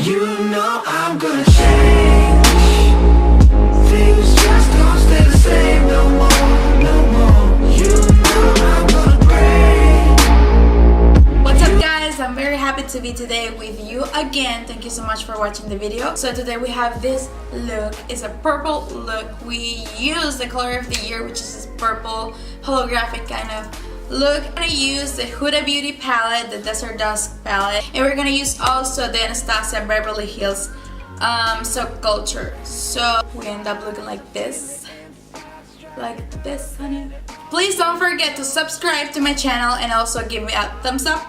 You know I'm gonna change. Things just don't stay the same no more, no more. You know I'm gonna break. What's up guys, I'm very happy to be today with you again. Thank you so much for watching the video. So today we have this look. It's a purple look. We use the color of the year, which is this purple holographic kind of look. I'm gonna use the Huda Beauty palette, the Desert Dusk palette, and we're gonna use also the Anastasia Beverly Hills Subculture. So we end up looking like this, honey. Please don't forget to subscribe to my channel and also give me a thumbs up.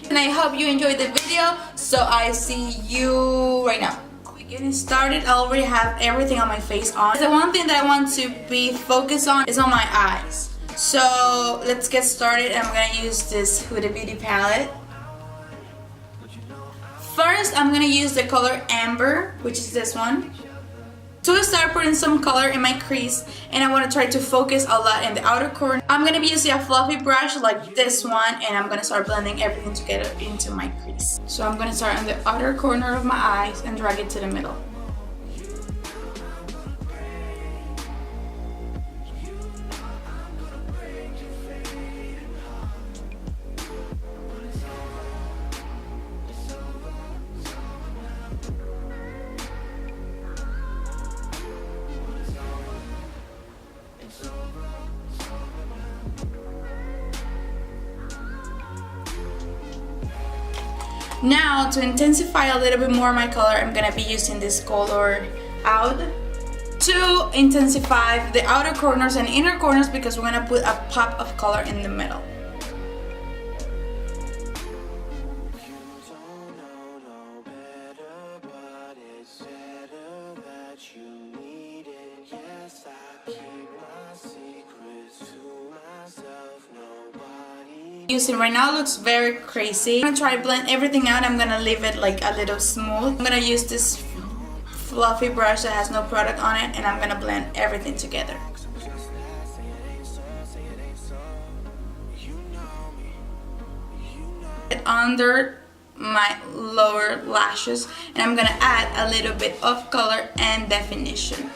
And I hope you enjoyed the video. So I see you right now. Getting started, I already have everything on my face on. The one thing that I want to be focused on is on my eyes. So let's get started. I'm gonna use this Huda Beauty palette. First, I'm gonna use the color Amber, which is this one. To start putting some color in my crease, and I want to try to focus a lot in the outer corner. I'm gonna be using a fluffy brush like this one, and I'm gonna start blending everything together into my crease. So I'm gonna start on the outer corner of my eyes and drag it to the middle. Now, to intensify a little bit more my color, I'm gonna be using this color Out to intensify the outer corners and inner corners, because we're gonna put a pop of color in the middle. Using right now looks very crazy. I'm gonna try to blend everything out. I'm gonna leave it like a little smooth. I'm gonna use this fluffy brush that has no product on it, and I'm gonna blend everything together. Under my lower lashes, and I'm gonna add a little bit of color and definition.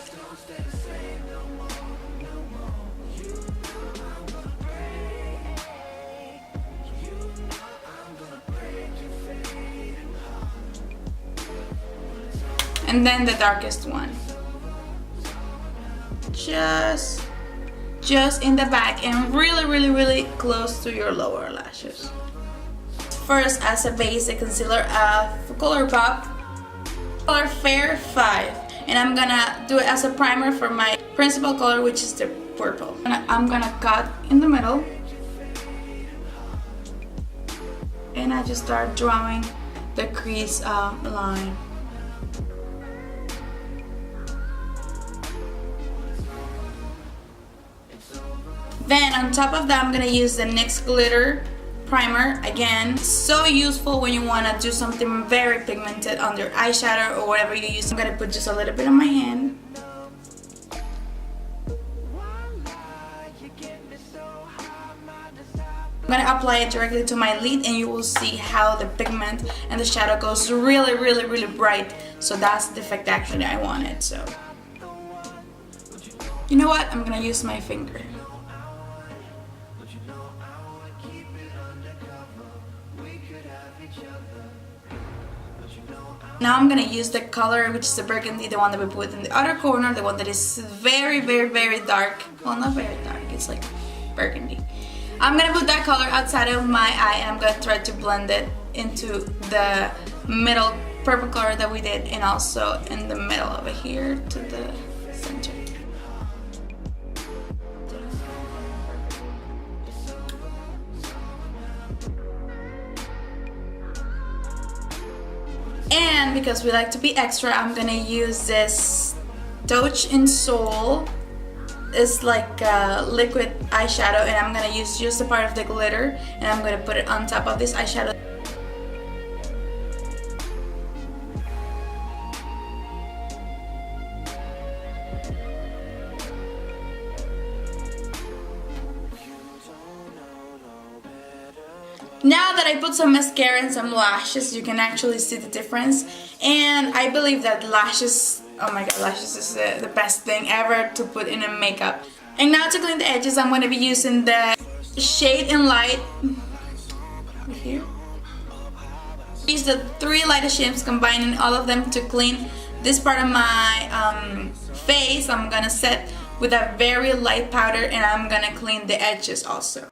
And then the darkest one, just in the back and really close to your lower lashes. First, as a base, the concealer of ColourPop, color Fair 5, and I'm gonna do it as a primer for my principal color, which is the purple. I'm gonna cut in the middle, and I just start drawing the crease line. Then on top of that, I'm gonna use the NYX glitter primer. Again, so useful when you wanna do something very pigmented on your eyeshadow or whatever you use. I'm gonna put just a little bit on my hand. I'm gonna apply it directly to my lid, and you will see how the pigment and the shadow goes really bright. So that's the effect actually I wanted. So you know what? I'm gonna use my finger. Now I'm gonna use the color, which is the burgundy, the one that we put in the outer corner, the one that is very dark. Well, not very dark, it's like burgundy. I'm gonna put that color outside of my eye, and I'm gonna try to blend it into the middle purple color that we did, and also in the middle over here to the center. And because we like to be extra, I'm gonna use this Touch in Soul. It's like a liquid eyeshadow, and I'm gonna use just a part of the glitter, and I'm gonna put it on top of this eyeshadow. Now that I put some mascara and some lashes, you can actually see the difference. And I believe that lashes, oh my god, lashes is the best thing ever to put in a makeup. And now to clean the edges, I'm going to be using the Shade and Light here. Use the 3 lightest shades, combining all of them to clean this part of my face. I'm going to set with a very light powder, and I'm going to clean the edges also.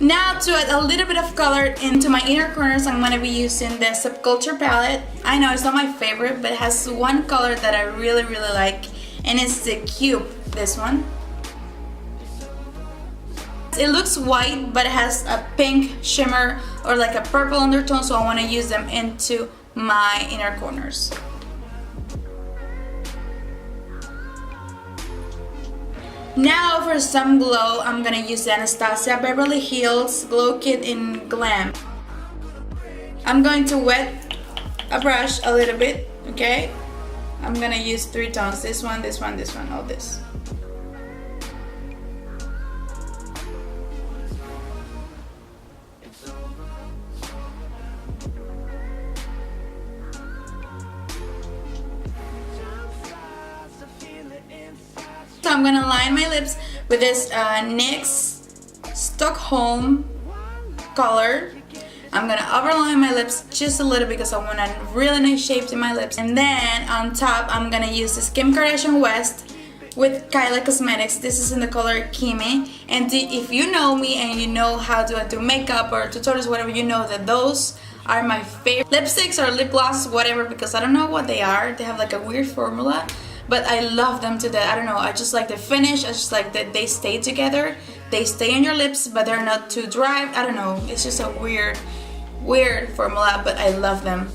Now to add a little bit of color into my inner corners, I'm going to be using the Subculture palette. I know it's not my favorite, but it has one color that I really like, and it's the Cube, this one. It looks white, but it has a pink shimmer or like a purple undertone, so I want to use them into my inner corners. Now for some glow, I'm gonna use the Anastasia Beverly Hills Glow Kit in Glam. I'm going to wet a brush a little bit, okay? I'm gonna use 3 tones, this one, this one, this one, all this. So I'm gonna line my lips with this NYX Stockholm color. I'm gonna overline my lips just a little because I want a really nice shapes in my lips. And then on top, I'm gonna use this Kim Kardashian West with Kylie Cosmetics. This is in the color Kimi. And if you know me and you know how to do makeup or tutorials, whatever, you know that those are my favorite lipsticks or lip glosses, whatever, because I don't know what they are. They have like a weird formula, but I love them to death. I don't know, I just like the finish. I just like that they stay together. They stay on your lips, but they're not too dry. I don't know, it's just a weird formula, but I love them.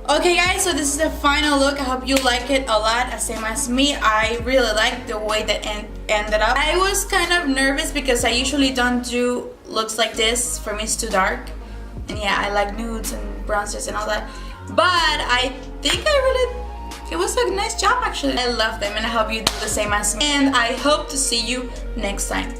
Okay guys, so this is the final look. I hope you like it a lot, same as me. I really like the way that ended up. I was kind of nervous because I usually don't do looks like this. For me it's too dark. And yeah, I like nudes and bronzers and all that. But I think it was a nice job actually. I love them and I hope you do the same as me. And I hope to see you next time.